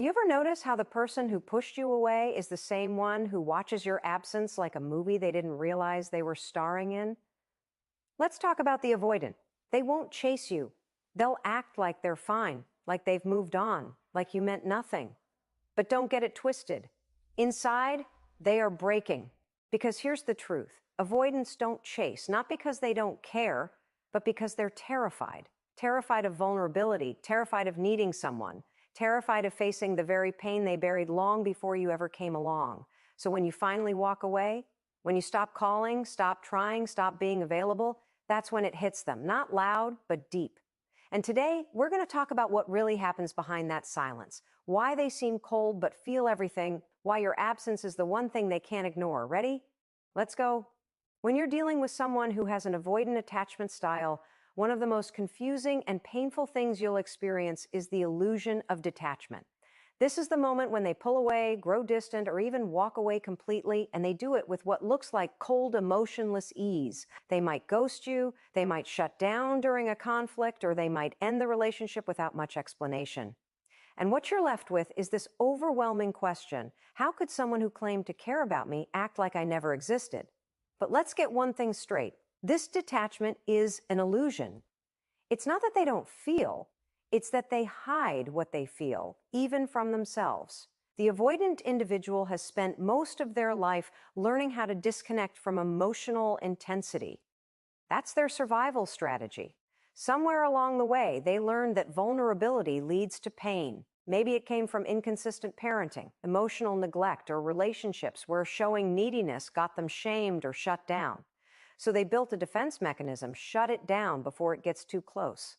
You ever notice how the person who pushed you away is the same one who watches your absence like a movie they didn't realize they were starring in? Let's talk about the avoidant. They won't chase you. They'll act like they're fine, like they've moved on, like you meant nothing. But don't get it twisted. Inside, they are breaking. Because here's the truth. Avoidants don't chase, not because they don't care, but because they're terrified. Terrified of vulnerability, terrified of needing someone, terrified of facing the very pain they buried long before you ever came along. So when you finally walk away, when you stop calling, stop trying, stop being available, that's when it hits them. Not loud, but deep. And today, we're going to talk about what really happens behind that silence, why they seem cold but feel everything, why your absence is the one thing they can't ignore. Ready? Let's go. When you're dealing with someone who has an avoidant attachment style, one of the most confusing and painful things you'll experience is the illusion of detachment. This is the moment when they pull away, grow distant, or even walk away completely, and they do it with what looks like cold, emotionless ease. They might ghost you, they might shut down during a conflict, or they might end the relationship without much explanation. And what you're left with is this overwhelming question: how could someone who claimed to care about me act like I never existed? But let's get one thing straight. This detachment is an illusion. It's not that they don't feel, it's that they hide what they feel, even from themselves. The avoidant individual has spent most of their life learning how to disconnect from emotional intensity. That's their survival strategy. Somewhere along the way, they learned that vulnerability leads to pain. Maybe it came from inconsistent parenting, emotional neglect, or relationships where showing neediness got them shamed or shut down. So they built a defense mechanism: shut it down before it gets too close.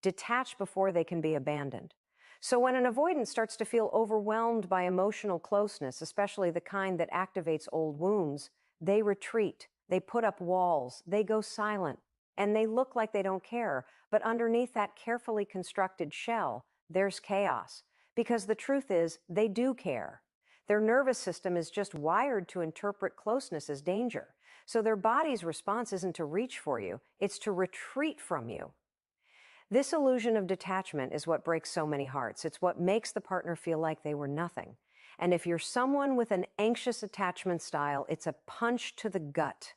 Detach before they can be abandoned. So when an avoidant starts to feel overwhelmed by emotional closeness, especially the kind that activates old wounds, they retreat, they put up walls, they go silent, and they look like they don't care. But underneath that carefully constructed shell, there's chaos. Because the truth is, they do care. Their nervous system is just wired to interpret closeness as danger. So their body's response isn't to reach for you, it's to retreat from you. This illusion of detachment is what breaks so many hearts. It's what makes the partner feel like they were nothing. And if you're someone with an anxious attachment style, it's a punch to the gut.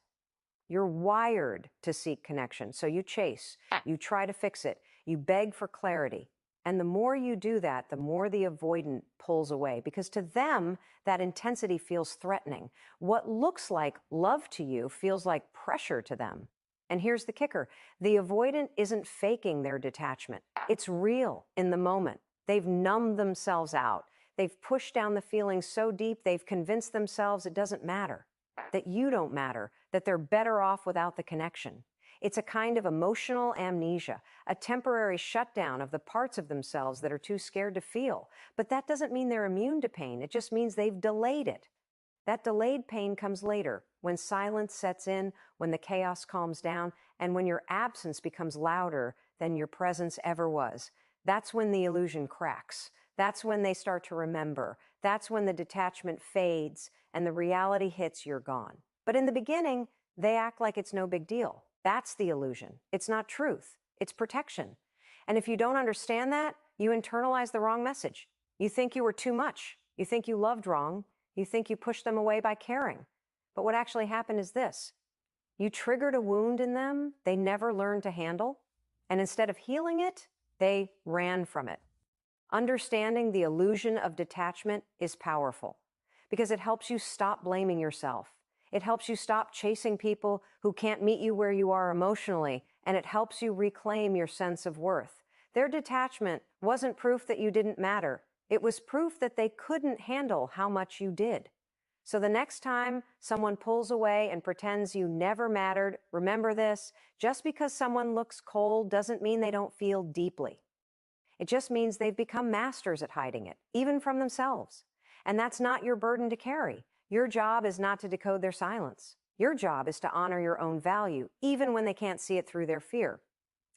You're wired to seek connection, so you chase, you try to fix it, you beg for clarity. And the more you do that, the more the avoidant pulls away, because to them, that intensity feels threatening. What looks like love to you feels like pressure to them. And here's the kicker: the avoidant isn't faking their detachment. It's real in the moment. They've numbed themselves out. They've pushed down the feelings so deep they've convinced themselves it doesn't matter, that you don't matter, that they're better off without the connection. It's a kind of emotional amnesia, a temporary shutdown of the parts of themselves that are too scared to feel. But that doesn't mean they're immune to pain. It just means they've delayed it. That delayed pain comes later, when silence sets in, when the chaos calms down, and when your absence becomes louder than your presence ever was. That's when the illusion cracks. That's when they start to remember. That's when the detachment fades and the reality hits: you're gone. But in the beginning, they act like it's no big deal. That's the illusion. It's not truth. It's protection. And if you don't understand that, you internalize the wrong message. You think you were too much. You think you loved wrong. You think you pushed them away by caring. But what actually happened is this: you triggered a wound in them they never learned to handle, and instead of healing it, they ran from it. Understanding the illusion of detachment is powerful because it helps you stop blaming yourself. It helps you stop chasing people who can't meet you where you are emotionally, and it helps you reclaim your sense of worth. Their detachment wasn't proof that you didn't matter. It was proof that they couldn't handle how much you did. So the next time someone pulls away and pretends you never mattered, remember this: just because someone looks cold doesn't mean they don't feel deeply. It just means they've become masters at hiding it, even from themselves. And that's not your burden to carry. Your job is not to decode their silence. Your job is to honor your own value, even when they can't see it through their fear.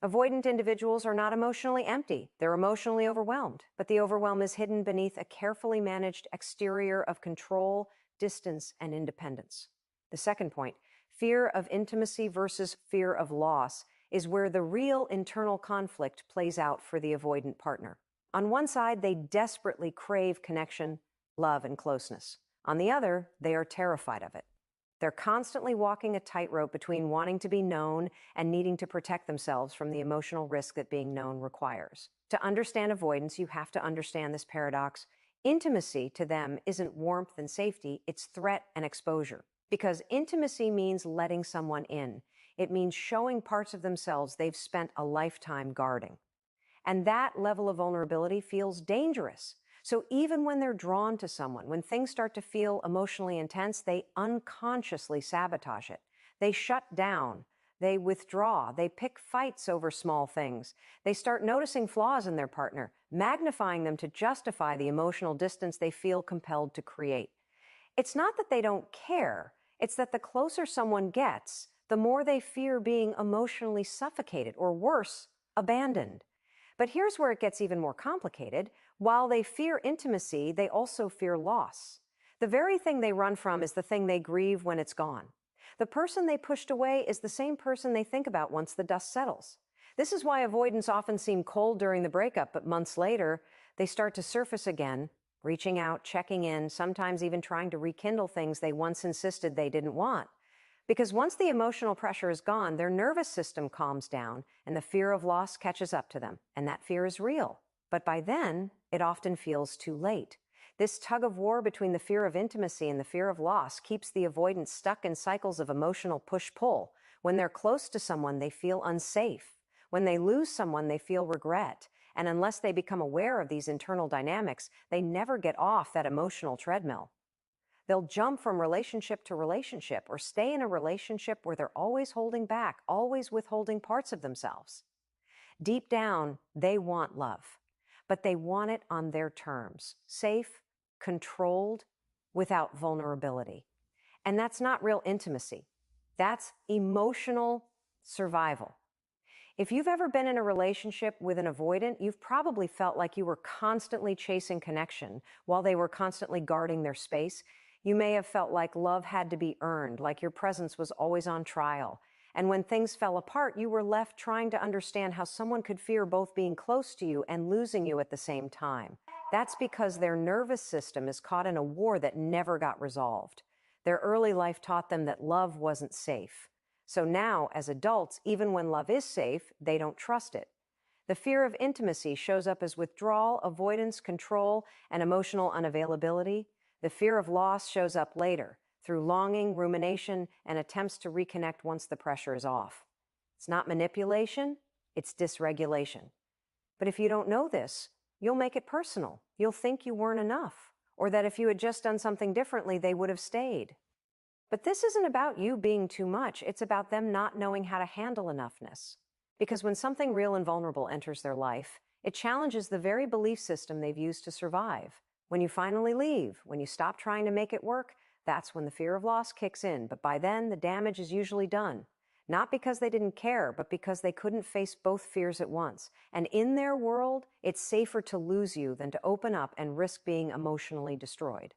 Avoidant individuals are not emotionally empty. They're emotionally overwhelmed, but the overwhelm is hidden beneath a carefully managed exterior of control, distance, and independence. The second point: fear of intimacy versus fear of loss, is where the real internal conflict plays out for the avoidant partner. On one side, they desperately crave connection, love, and closeness. On the other, they are terrified of it. They're constantly walking a tightrope between wanting to be known and needing to protect themselves from the emotional risk that being known requires. To understand avoidance, you have to understand this paradox. Intimacy to them isn't warmth and safety, it's threat and exposure. Because intimacy means letting someone in. It means showing parts of themselves they've spent a lifetime guarding. And that level of vulnerability feels dangerous. So even when they're drawn to someone, when things start to feel emotionally intense, they unconsciously sabotage it. They shut down. They withdraw. They pick fights over small things. They start noticing flaws in their partner, magnifying them to justify the emotional distance they feel compelled to create. It's not that they don't care. It's that the closer someone gets, the more they fear being emotionally suffocated, or worse, abandoned. But here's where it gets even more complicated. While they fear intimacy, they also fear loss. The very thing they run from is the thing they grieve when it's gone. The person they pushed away is the same person they think about once the dust settles. This is why avoidants often seem cold during the breakup, but months later, they start to surface again, reaching out, checking in, sometimes even trying to rekindle things they once insisted they didn't want. Because once the emotional pressure is gone, their nervous system calms down and the fear of loss catches up to them. And that fear is real. But by then, it often feels too late. This tug of war between the fear of intimacy and the fear of loss keeps the avoidant stuck in cycles of emotional push-pull. When they're close to someone, they feel unsafe. When they lose someone, they feel regret. And unless they become aware of these internal dynamics, they never get off that emotional treadmill. They'll jump from relationship to relationship or stay in a relationship where they're always holding back, always withholding parts of themselves. Deep down, they want love, but they want it on their terms, safe, controlled, without vulnerability. And that's not real intimacy. That's emotional survival. If you've ever been in a relationship with an avoidant, you've probably felt like you were constantly chasing connection while they were constantly guarding their space. You may have felt like love had to be earned, like your presence was always on trial. And when things fell apart, you were left trying to understand how someone could fear both being close to you and losing you at the same time. That's because their nervous system is caught in a war that never got resolved. Their early life taught them that love wasn't safe. So now, as adults, even when love is safe, they don't trust it. The fear of intimacy shows up as withdrawal, avoidance, control, and emotional unavailability. The fear of loss shows up later, through longing, rumination, and attempts to reconnect once the pressure is off. It's not manipulation, it's dysregulation. But if you don't know this, you'll make it personal. You'll think you weren't enough, or that if you had just done something differently, they would have stayed. But this isn't about you being too much. It's about them not knowing how to handle enoughness. Because when something real and vulnerable enters their life, it challenges the very belief system they've used to survive. When you finally leave, when you stop trying to make it work, that's when the fear of loss kicks in. But by then, the damage is usually done. Not because they didn't care, but because they couldn't face both fears at once. And in their world, it's safer to lose you than to open up and risk being emotionally destroyed.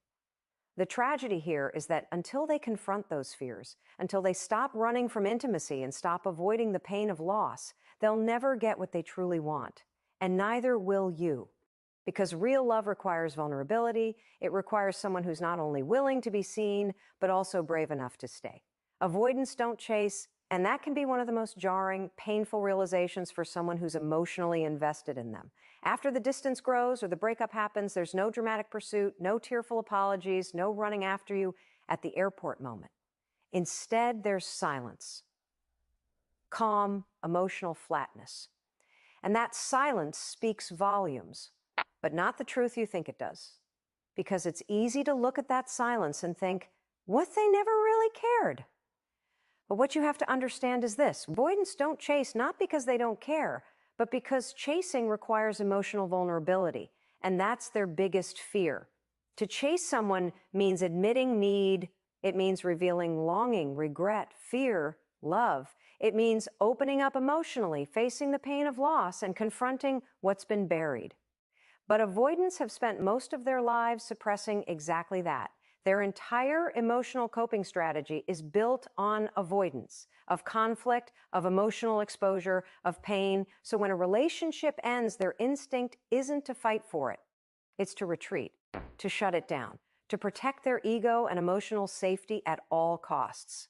The tragedy here is that until they confront those fears, until they stop running from intimacy and stop avoiding the pain of loss, they'll never get what they truly want. And neither will you. Because real love requires vulnerability. It requires someone who's not only willing to be seen, but also brave enough to stay. Avoidants don't chase, and that can be one of the most jarring, painful realizations for someone who's emotionally invested in them. After the distance grows or the breakup happens, there's no dramatic pursuit, no tearful apologies, no running after you at the airport moment. Instead, there's silence. Calm, emotional flatness. And that silence speaks volumes. But not the truth you think it does. Because it's easy to look at that silence and think, what, they never really cared? But what you have to understand is this. Avoidants don't chase not because they don't care, but because chasing requires emotional vulnerability. And that's their biggest fear. To chase someone means admitting need. It means revealing longing, regret, fear, love. It means opening up emotionally, facing the pain of loss, and confronting what's been buried. But avoidants have spent most of their lives suppressing exactly that. Their entire emotional coping strategy is built on avoidance, of conflict, of emotional exposure, of pain. So when a relationship ends, their instinct isn't to fight for it. It's to retreat, to shut it down, to protect their ego and emotional safety at all costs.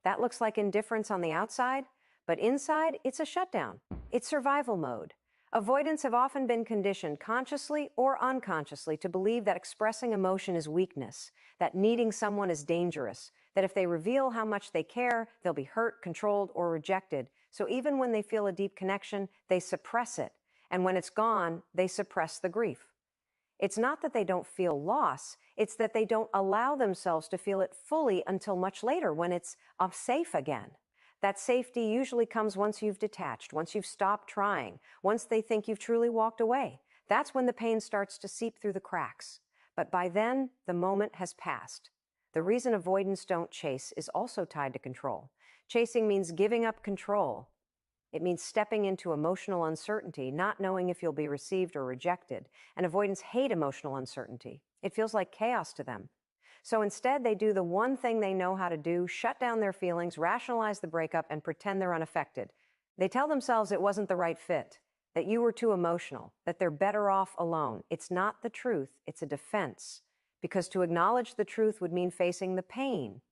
That looks like indifference on the outside, but inside, it's a shutdown. It's survival mode. Avoidants have often been conditioned, consciously or unconsciously, to believe that expressing emotion is weakness, that needing someone is dangerous, that if they reveal how much they care, they'll be hurt, controlled, or rejected. So even when they feel a deep connection, they suppress it. And when it's gone, they suppress the grief. It's not that they don't feel loss, it's that they don't allow themselves to feel it fully until much later when it's safe again. That safety usually comes once you've detached, once you've stopped trying, once they think you've truly walked away. That's when the pain starts to seep through the cracks. But by then, the moment has passed. The reason avoidants don't chase is also tied to control. Chasing means giving up control. It means stepping into emotional uncertainty, not knowing if you'll be received or rejected. And avoidants hate emotional uncertainty. It feels like chaos to them. So instead, they do the one thing they know how to do: shut down their feelings, rationalize the breakup, and pretend they're unaffected. They tell themselves it wasn't the right fit, that you were too emotional, that they're better off alone. It's not the truth, it's a defense. Because to acknowledge the truth would mean facing the pain.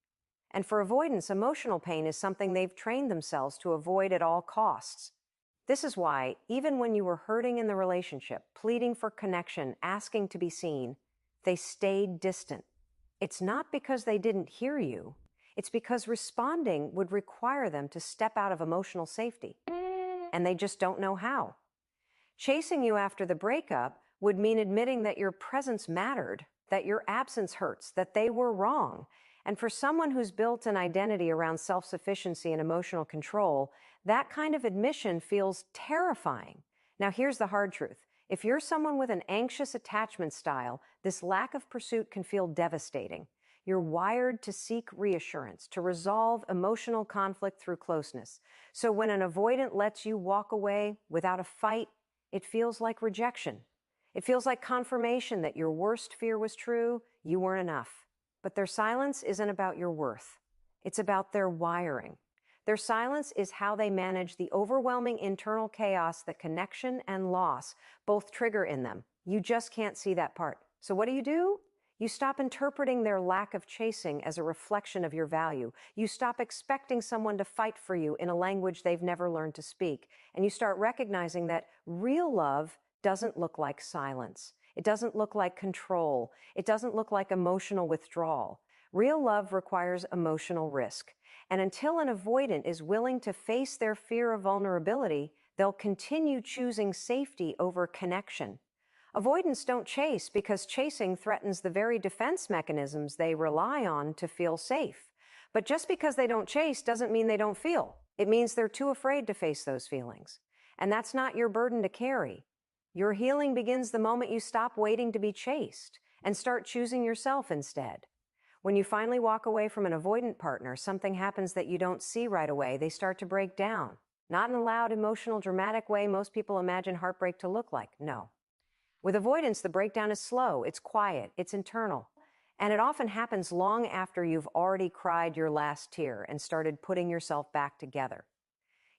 And for avoidance, emotional pain is something they've trained themselves to avoid at all costs. This is why, even when you were hurting in the relationship, pleading for connection, asking to be seen, they stayed distant. It's not because they didn't hear you. It's because responding would require them to step out of emotional safety. And they just don't know how. Chasing you after the breakup would mean admitting that your presence mattered, that your absence hurts, that they were wrong. And for someone who's built an identity around self-sufficiency and emotional control, that kind of admission feels terrifying. Now, here's the hard truth. If you're someone with an anxious attachment style, this lack of pursuit can feel devastating. You're wired to seek reassurance, to resolve emotional conflict through closeness. So when an avoidant lets you walk away without a fight, it feels like rejection. It feels like confirmation that your worst fear was true, you weren't enough. But their silence isn't about your worth. It's about their wiring. Their silence is how they manage the overwhelming internal chaos that connection and loss both trigger in them. You just can't see that part. So what do? You stop interpreting their lack of chasing as a reflection of your value. You stop expecting someone to fight for you in a language they've never learned to speak. And you start recognizing that real love doesn't look like silence. It doesn't look like control. It doesn't look like emotional withdrawal. Real love requires emotional risk. And until an avoidant is willing to face their fear of vulnerability, they'll continue choosing safety over connection. Avoidants don't chase because chasing threatens the very defense mechanisms they rely on to feel safe. But just because they don't chase doesn't mean they don't feel. It means they're too afraid to face those feelings. And that's not your burden to carry. Your healing begins the moment you stop waiting to be chased and start choosing yourself instead. When you finally walk away from an avoidant partner, something happens that you don't see right away. They start to break down. Not in a loud, emotional, dramatic way most people imagine heartbreak to look like. No. With avoidance, the breakdown is slow, it's quiet, it's internal. And it often happens long after you've already cried your last tear and started putting yourself back together.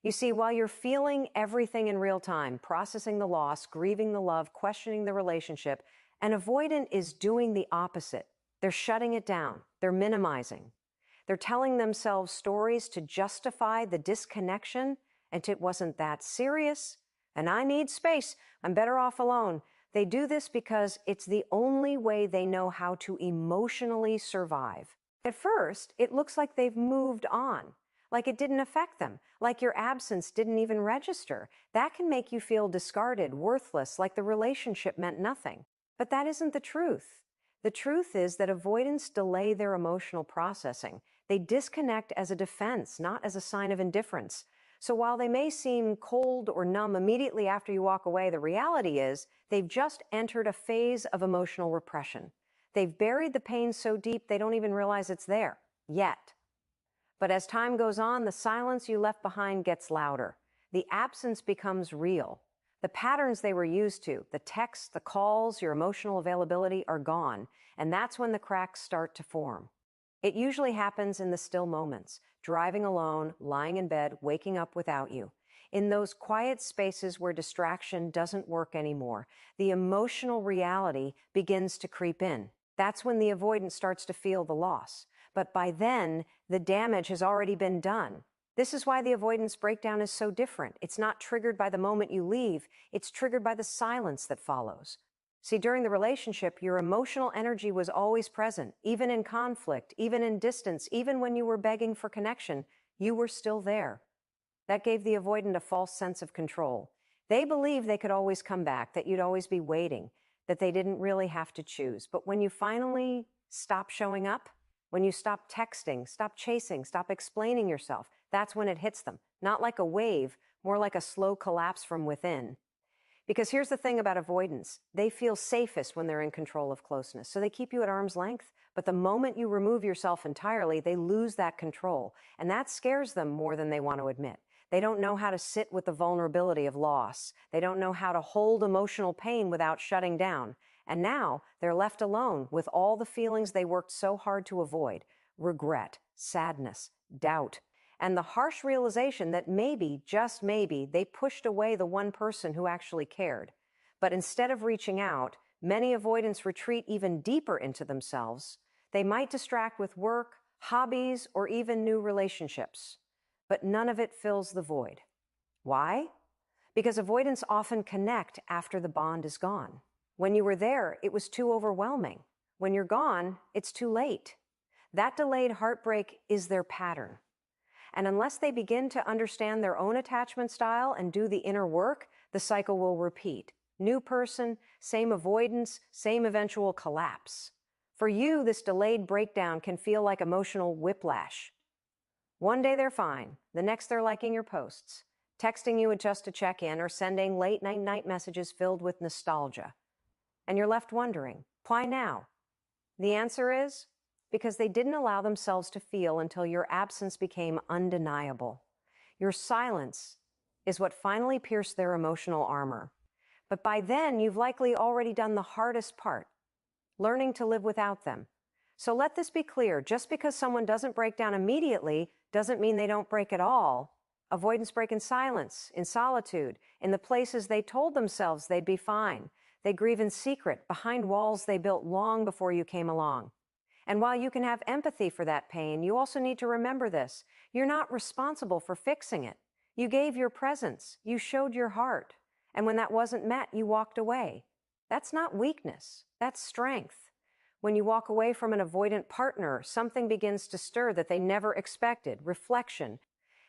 You see, while you're feeling everything in real time, processing the loss, grieving the love, questioning the relationship, an avoidant is doing the opposite. They're shutting it down. They're minimizing. They're telling themselves stories to justify the disconnection, and it wasn't that serious, and I need space, I'm better off alone. They do this because it's the only way they know how to emotionally survive. At first, it looks like they've moved on, like it didn't affect them, like your absence didn't even register. That can make you feel discarded, worthless, like the relationship meant nothing. But that isn't the truth. The truth is that avoidants delay their emotional processing. They disconnect as a defense, not as a sign of indifference. So while they may seem cold or numb immediately after you walk away, the reality is they've just entered a phase of emotional repression. They've buried the pain so deep they don't even realize it's there, yet. But as time goes on, the silence you left behind gets louder. The absence becomes real. The patterns they were used to, the texts, the calls, your emotional availability are gone, and that's when the cracks start to form. It usually happens in the still moments, driving alone, lying in bed, waking up without you. In those quiet spaces where distraction doesn't work anymore, the emotional reality begins to creep in. That's when the avoidant starts to feel the loss. But by then, the damage has already been done. This is why the avoidance breakdown is so different. It's not triggered by the moment you leave, it's triggered by the silence that follows. See, during the relationship, your emotional energy was always present, even in conflict, even in distance, even when you were begging for connection, you were still there. That gave the avoidant a false sense of control. They believed they could always come back, that you'd always be waiting, that they didn't really have to choose. But when you finally stop showing up, when you stop texting, stop chasing, stop explaining yourself, that's when it hits them. Not like a wave, more like a slow collapse from within. Because here's the thing about avoidance. They feel safest when they're in control of closeness. So they keep you at arm's length. But the moment you remove yourself entirely, they lose that control. And that scares them more than they want to admit. They don't know how to sit with the vulnerability of loss. They don't know how to hold emotional pain without shutting down. And now they're left alone with all the feelings they worked so hard to avoid: regret, sadness, doubt, and the harsh realization that maybe, just maybe, they pushed away the one person who actually cared. But instead of reaching out, many avoidants retreat even deeper into themselves. They might distract with work, hobbies, or even new relationships. But none of it fills the void. Why? Because avoidants often connect after the bond is gone. When you were there, it was too overwhelming. When you're gone, it's too late. That delayed heartbreak is their pattern. And unless they begin to understand their own attachment style and do the inner work, the cycle will repeat. New person, same avoidance, same eventual collapse. For you, this delayed breakdown can feel like emotional whiplash. One day they're fine, the next they're liking your posts, texting you just to check in, or sending late night messages filled with nostalgia. And you're left wondering, why now? The answer is because they didn't allow themselves to feel until your absence became undeniable. Your silence is what finally pierced their emotional armor. But by then, you've likely already done the hardest part, learning to live without them. So let this be clear. Just because someone doesn't break down immediately doesn't mean they don't break at all. Avoidants break in silence, in solitude, in the places they told themselves they'd be fine. They grieve in secret, behind walls they built long before you came along. And while you can have empathy for that pain, you also need to remember this. You're not responsible for fixing it. You gave your presence. You showed your heart. And when that wasn't met, you walked away. That's not weakness. That's strength. When you walk away from an avoidant partner, something begins to stir that they never expected: reflection.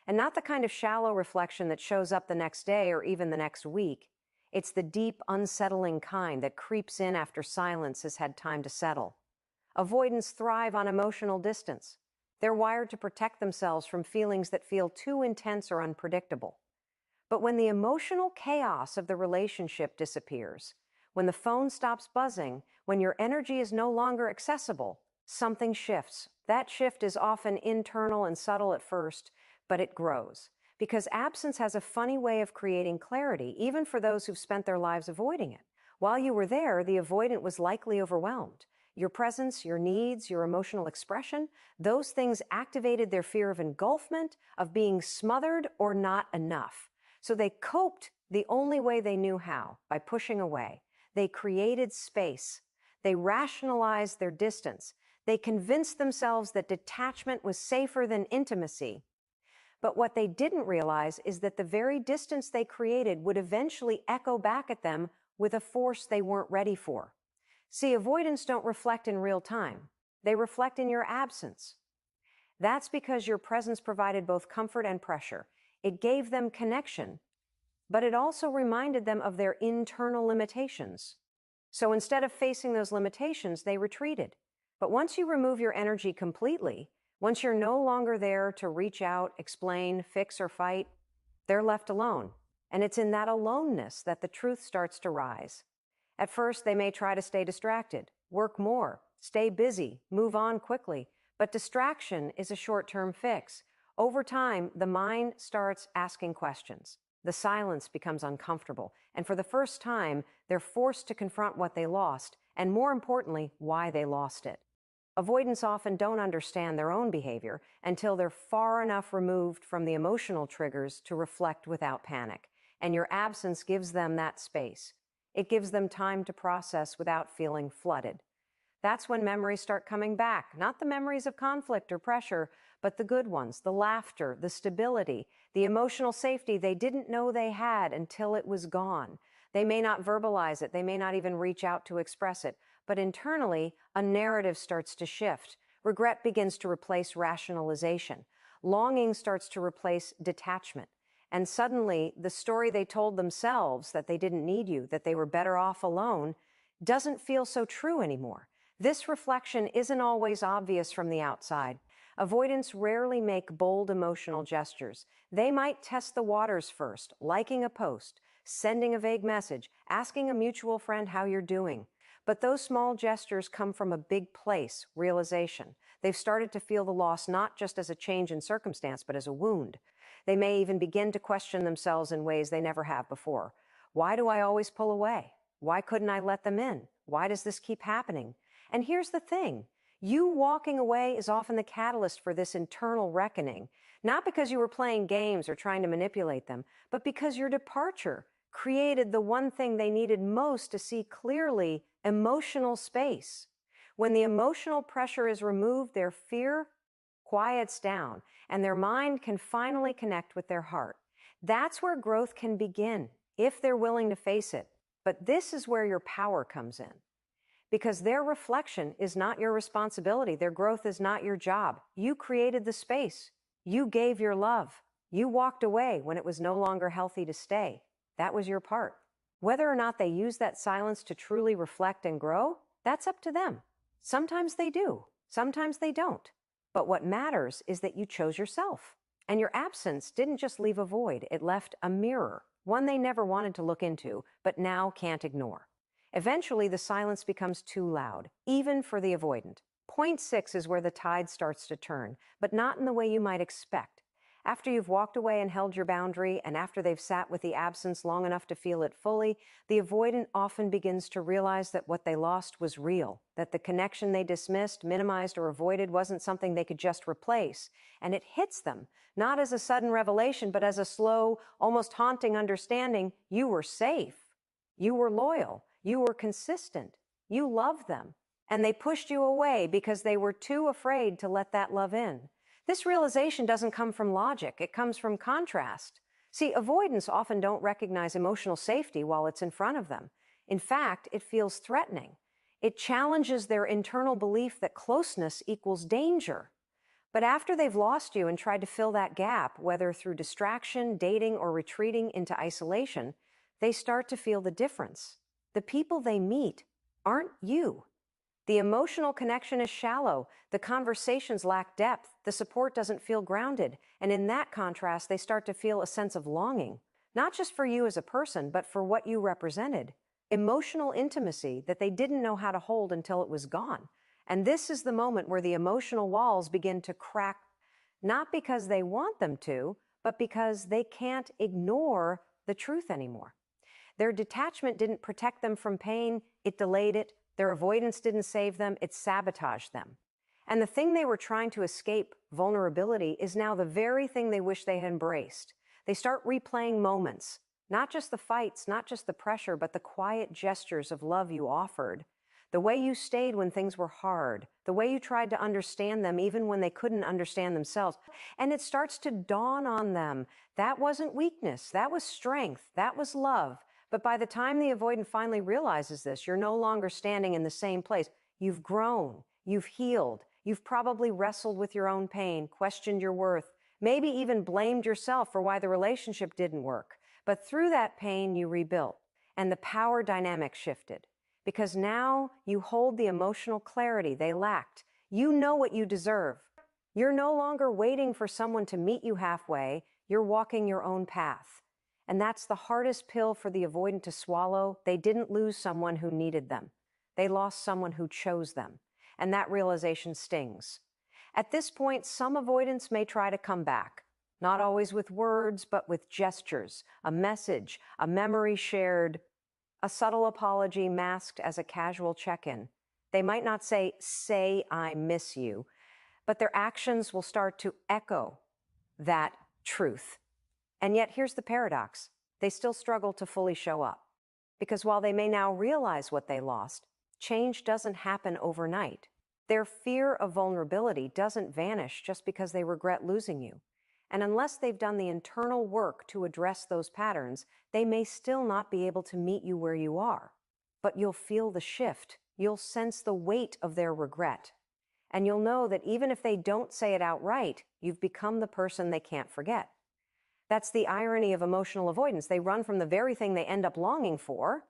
And not the kind of shallow reflection that shows up the next day or even the next week. It's the deep, unsettling kind that creeps in after silence has had time to settle. Avoidants thrive on emotional distance. They're wired to protect themselves from feelings that feel too intense or unpredictable. But when the emotional chaos of the relationship disappears, when the phone stops buzzing, when your energy is no longer accessible, something shifts. That shift is often internal and subtle at first, but it grows. Because absence has a funny way of creating clarity, even for those who've spent their lives avoiding it. While you were there, the avoidant was likely overwhelmed. Your presence, your needs, your emotional expression, those things activated their fear of engulfment, of being smothered or not enough. So they coped the only way they knew how, by pushing away. They created space. They rationalized their distance. They convinced themselves that detachment was safer than intimacy. But what they didn't realize is that the very distance they created would eventually echo back at them with a force they weren't ready for. See, avoidants don't reflect in real time. They reflect in your absence. That's because your presence provided both comfort and pressure. It gave them connection, but it also reminded them of their internal limitations. So instead of facing those limitations, they retreated. But once you remove your energy completely, once you're no longer there to reach out, explain, fix, or fight, they're left alone. And it's in that aloneness that the truth starts to rise. At first, they may try to stay distracted, work more, stay busy, move on quickly. But distraction is a short-term fix. Over time, the mind starts asking questions. The silence becomes uncomfortable, and for the first time, they're forced to confront what they lost, and more importantly, why they lost it. Avoidants often don't understand their own behavior until they're far enough removed from the emotional triggers to reflect without panic, and your absence gives them that space. It gives them time to process without feeling flooded. That's when memories start coming back, not the memories of conflict or pressure, but the good ones, the laughter, the stability, the emotional safety they didn't know they had until it was gone. They may not verbalize it, they may not even reach out to express it, but internally, a narrative starts to shift. Regret begins to replace rationalization. Longing starts to replace detachment. And suddenly, the story they told themselves that they didn't need you, that they were better off alone, doesn't feel so true anymore. This reflection isn't always obvious from the outside. Avoidants rarely make bold emotional gestures. They might test the waters first, liking a post, sending a vague message, asking a mutual friend how you're doing. But those small gestures come from a big place, realization. They've started to feel the loss not just as a change in circumstance, but as a wound. They may even begin to question themselves in ways they never have before. Why do I always pull away? Why couldn't I let them in? Why does this keep happening? And here's the thing. You walking away is often the catalyst for this internal reckoning, not because you were playing games or trying to manipulate them, but because your departure created the one thing they needed most to see clearly: emotional space. When the emotional pressure is removed, their fear quiets down, and their mind can finally connect with their heart. That's where growth can begin, if they're willing to face it. But this is where your power comes in. Because their reflection is not your responsibility. Their growth is not your job. You created the space. You gave your love. You walked away when it was no longer healthy to stay. That was your part. Whether or not they use that silence to truly reflect and grow, that's up to them. Sometimes they do. Sometimes they don't. But what matters is that you chose yourself. And your absence didn't just leave a void. It left a mirror, one they never wanted to look into, but now can't ignore. Eventually, the silence becomes too loud, even for the avoidant. Point 6 is where the tide starts to turn, but not in the way you might expect. After you've walked away and held your boundary, and after they've sat with the absence long enough to feel it fully, the avoidant often begins to realize that what they lost was real, that the connection they dismissed, minimized, or avoided wasn't something they could just replace. And it hits them, not as a sudden revelation, but as a slow, almost haunting understanding. You were safe. You were loyal. You were consistent. You loved them. And they pushed you away because they were too afraid to let that love in. This realization doesn't come from logic. It comes from contrast. See, avoidants often don't recognize emotional safety while it's in front of them. In fact, it feels threatening. It challenges their internal belief that closeness equals danger. But after they've lost you and tried to fill that gap, whether through distraction, dating, or retreating into isolation, they start to feel the difference. The people they meet aren't you. The emotional connection is shallow. The conversations lack depth. The support doesn't feel grounded. And in that contrast, they start to feel a sense of longing, not just for you as a person, but for what you represented. Emotional intimacy that they didn't know how to hold until it was gone. And this is the moment where the emotional walls begin to crack, not because they want them to, but because they can't ignore the truth anymore. Their detachment didn't protect them from pain, it delayed it. Their avoidance didn't save them, it sabotaged them. And the thing they were trying to escape, vulnerability, is now the very thing they wish they had embraced. They start replaying moments, not just the fights, not just the pressure, but the quiet gestures of love you offered. The way you stayed when things were hard, the way you tried to understand them even when they couldn't understand themselves. And it starts to dawn on them. That wasn't weakness, that was strength, that was love. But by the time the avoidant finally realizes this, you're no longer standing in the same place. You've grown, you've healed, you've probably wrestled with your own pain, questioned your worth, maybe even blamed yourself for why the relationship didn't work. But through that pain, you rebuilt, and the power dynamic shifted. Because now you hold the emotional clarity they lacked. You know what you deserve. You're no longer waiting for someone to meet you halfway. You're walking your own path. And that's the hardest pill for the avoidant to swallow. They didn't lose someone who needed them. They lost someone who chose them. And that realization stings. At this point, some avoidants may try to come back. Not always with words, but with gestures, a message, a memory shared, a subtle apology masked as a casual check-in. They might not say, I miss you, but their actions will start to echo that truth. And yet here's the paradox. They still struggle to fully show up. Because while they may now realize what they lost, change doesn't happen overnight. Their fear of vulnerability doesn't vanish just because they regret losing you. And unless they've done the internal work to address those patterns, they may still not be able to meet you where you are. But you'll feel the shift. You'll sense the weight of their regret. And you'll know that even if they don't say it outright, you've become the person they can't forget. That's the irony of emotional avoidance. They run from the very thing they end up longing for.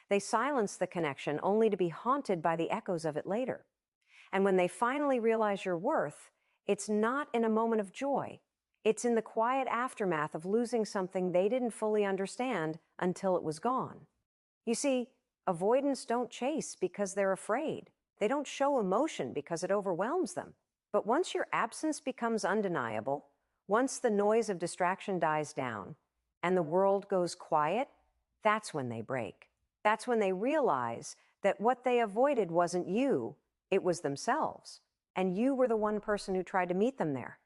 They silence the connection only to be haunted by the echoes of it later. And when they finally realize your worth, it's not in a moment of joy. It's in the quiet aftermath of losing something they didn't fully understand until it was gone. You see, avoidants don't chase because they're afraid. They don't show emotion because it overwhelms them. But once your absence becomes undeniable, once the noise of distraction dies down and the world goes quiet, that's when they break. That's when they realize that what they avoided wasn't you, it was themselves. And you were the one person who tried to meet them there.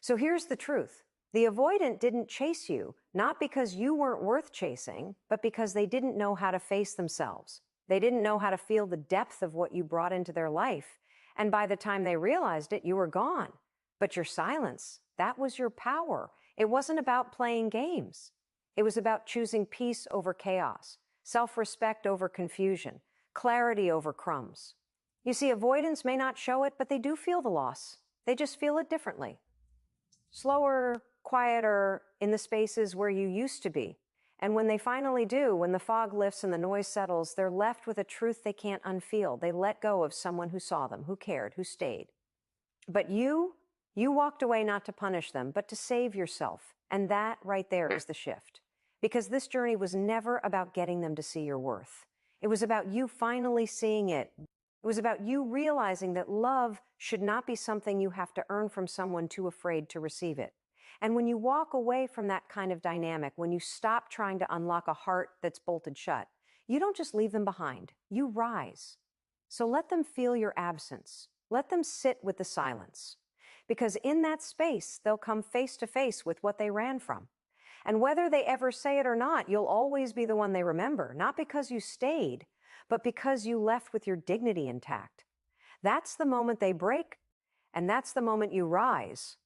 So here's the truth. The avoidant didn't chase you, not because you weren't worth chasing, but because they didn't know how to face themselves. They didn't know how to feel the depth of what you brought into their life. And by the time they realized it, you were gone. But your silence, that was your power. It wasn't about playing games. It was about choosing peace over chaos, self-respect over confusion, clarity over crumbs. You see, avoidants may not show it, but they do feel the loss. They just feel it differently. Slower, quieter, in the spaces where you used to be. And when they finally do, when the fog lifts and the noise settles, they're left with a truth they can't unfeel. They let go of someone who saw them, who cared, who stayed. But you walked away not to punish them, but to save yourself. And that right there is the shift. Because this journey was never about getting them to see your worth. It was about you finally seeing it. It was about you realizing that love should not be something you have to earn from someone too afraid to receive it. And when you walk away from that kind of dynamic, when you stop trying to unlock a heart that's bolted shut, you don't just leave them behind, you rise. So let them feel your absence. Let them sit with the silence. Because in that space, they'll come face to face with what they ran from. And whether they ever say it or not, you'll always be the one they remember, not because you stayed, but because you left with your dignity intact. That's the moment they break, and that's the moment you rise.